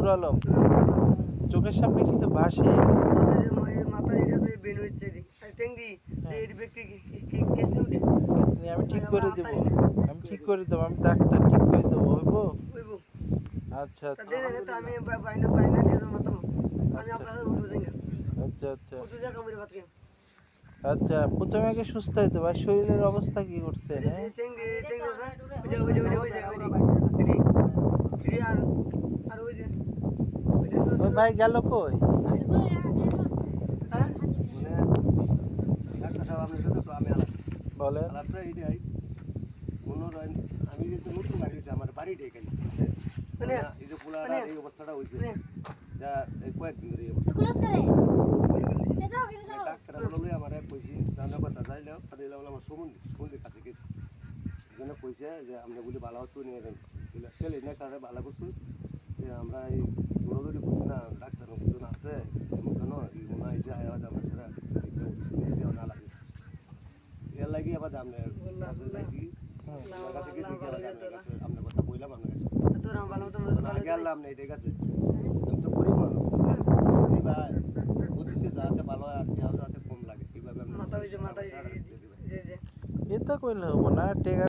নুর আলম, চোখের সামনে কিছু ভাসে। আমি ঠিক করে দেব, আমি ঠিক করে দেবো, আমি ডাক্তার, ঠিক করে দেবো। হইব? আচ্ছা আচ্ছা আচ্ছা আচ্ছা আচ্ছা, প্রথমে আগে সুস্থ হইতে হবে। আর শরীরের অবস্থা কি করছেন? হ্যাঁ, ওই ভাই গেল কই? বলেন। আমি যে নতুন গাড়ি হয়েছে আমার বাড়িটা এখানে, এই যে পোলার এই অবস্থাটা হয়েছে কয়েকদিন ধরে এই অবস্থা। ডাক্তার বলে আমার কইছি জানা কথা যাইলেও আমার সমুদ্রের কাছে গেছি, এখানে কইছে যে আমরা বলি ভালো হচ্ছ নিয়ে যান ছেলে না কারণে ভালো করছো যে আমরা এই দৌড়াদৌড়ি করছি না, ডাক্তার দুজন আছে কেন মনে হয়েছে আমরা সেরা না লাগে এর লাগি আবার আপনার কাছে যাইছি, আপনার কাছে গেছি আপনার কথা বললাম আপনার কাছে আগে আনলাম না এটাই কাছে। আমি তো গরিব মানুষ বা অতীতে যাতে ভালো হয় আর কি যাতে কম লাগে এইভাবে এটা কইলে হবো না। টেকা